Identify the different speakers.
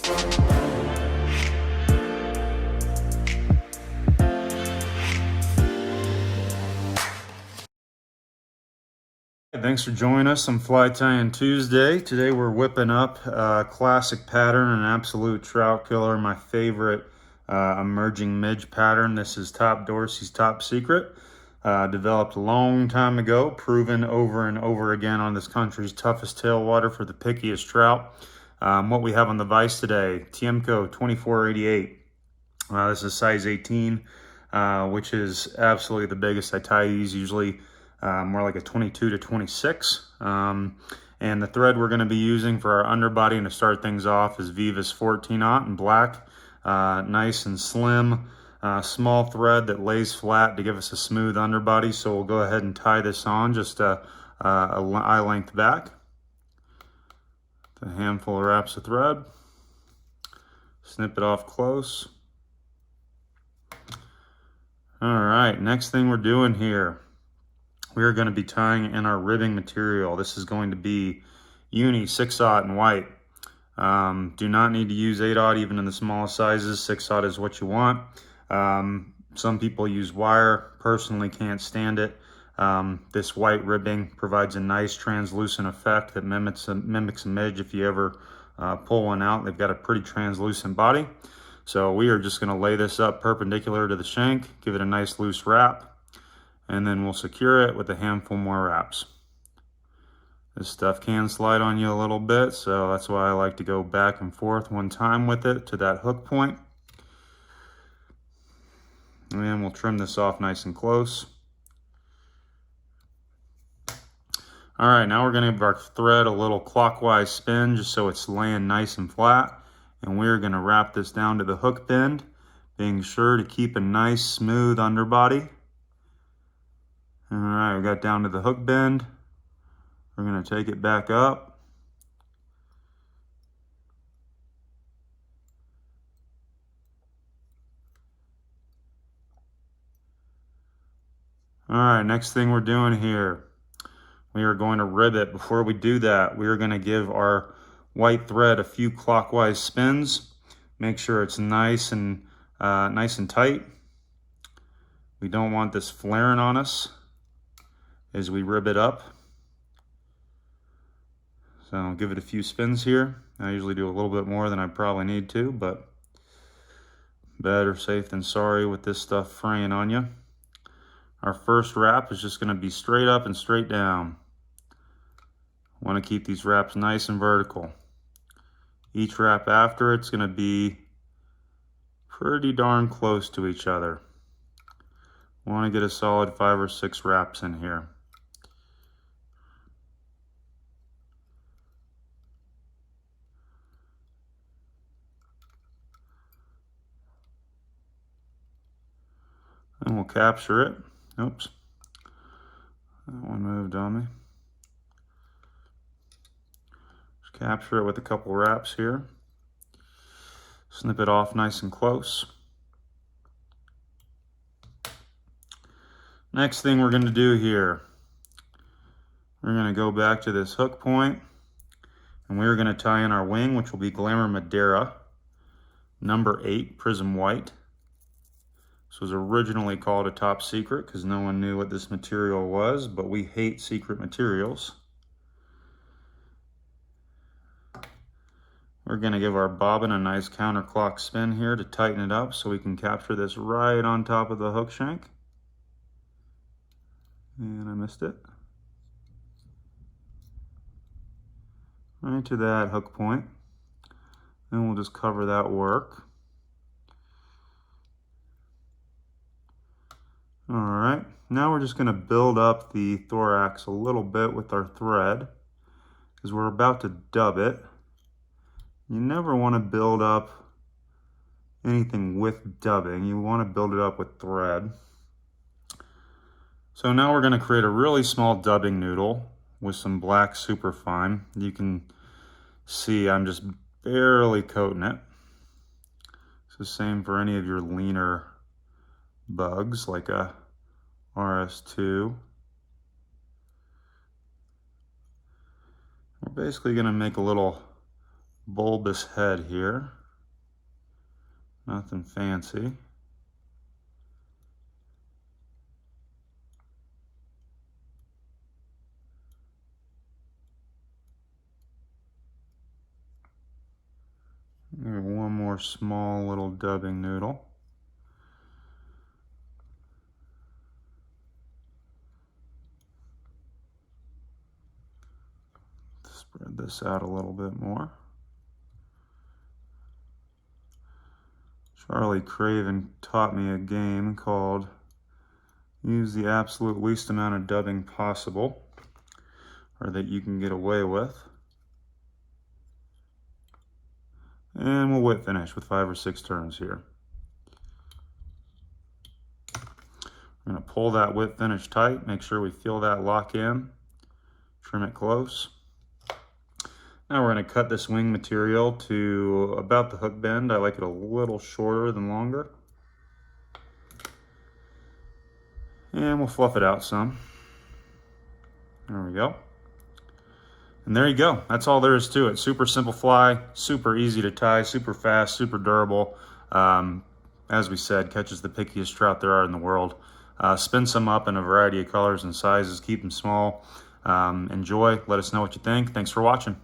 Speaker 1: Thanks for joining us on Fly Tying Tuesday. Today we're whipping up a classic pattern, an absolute trout killer, my favorite emerging midge pattern. This is Top Dorsey's Top Secret. Developed a long time ago, proven over and over again on this country's toughest tailwater for the pickiest trout. What we have on the vise today, Tiemco 2488. This is size 18, which is absolutely the biggest. I tie these usually more like a 22 to 26. And the thread we're going to be using for our underbody and to start things off is Vivas 14-aught in black. Nice and slim, small thread that lays flat to give us a smooth underbody. So we'll go ahead and tie this on just a eye length back. A handful of wraps of thread. Snip it off close. All right, next thing we're doing here, we are going to be tying in our ribbing material. This is going to be Uni 6-aught in white. Do not need to use 8-aught even in the smallest sizes. 6-aught is what you want. Some people use wire. Personally can't stand it. This white ribbing provides a nice translucent effect that mimics a midge. If you ever pull one out, they've got a pretty translucent body. So we are just going to lay this up perpendicular to the shank, give it a nice loose wrap, and then we'll secure it with a handful more wraps. This stuff can slide on you a little bit, so that's why I like to go back and forth one time with it to that hook point. And then we'll trim this off nice and close. All right, now we're gonna give our thread a little clockwise spin just so it's laying nice and flat. And we're gonna wrap this down to the hook bend, being sure to keep a nice smooth underbody. All right, we got down to the hook bend. We're gonna take it back up. All right, next thing we're doing here, we are going to rib it. Before we do that, we are gonna give our white thread a few clockwise spins. Make sure it's nice and tight. We don't want this flaring on us as we rib it up. So I'll give it a few spins here. I usually do a little bit more than I probably need to, but better safe than sorry with this stuff fraying on you. Our first wrap is just going to be straight up and straight down. Want to keep these wraps nice and vertical. Each wrap after it's going to be pretty darn close to each other. Want to get a solid 5 or 6 wraps in here. And we'll capture it. Oops, that one moved on me. Just capture it with a couple wraps here. Snip it off nice and close. Next thing we're going to do here, we're going to go back to this hook point and we're going to tie in our wing, which will be Glamour Madeira, number 8 Prism White. This was originally called a Top Secret because no one knew what this material was, but we hate secret materials. We're going to give our bobbin a nice counterclock spin here to tighten it up so we can capture this right on top of the hook shank. And I missed it. Right to that hook point. Then we'll just cover that work. All right, now we're just going to build up the thorax a little bit with our thread because we're about to dub it. You never want to build up anything with dubbing. You want to build it up with thread. So now we're going to create a really small dubbing noodle with some black superfine. You can see I'm just barely coating it. It's the same for any of your leaner bugs like a RS2. We're basically going to make a little bulbous head here. Nothing fancy. Maybe one more small little dubbing noodle. Spread this out a little bit more. Charlie Craven taught me a game called Use the Absolute Least Amount of Dubbing Possible, or that you can get away with. And we'll whip finish with 5 or 6 turns here. We're going to pull that whip finish tight, make sure we feel that lock in, trim it close. Now we're going to cut this wing material to about the hook bend. I like it a little shorter than longer. And we'll fluff it out some. There we go. And there you go. That's all there is to it. Super simple fly, super easy to tie, super fast, super durable. As we said, catches the pickiest trout there are in the world. Spin some up in a variety of colors and sizes. Keep them small. Enjoy. Let us know what you think. Thanks for watching.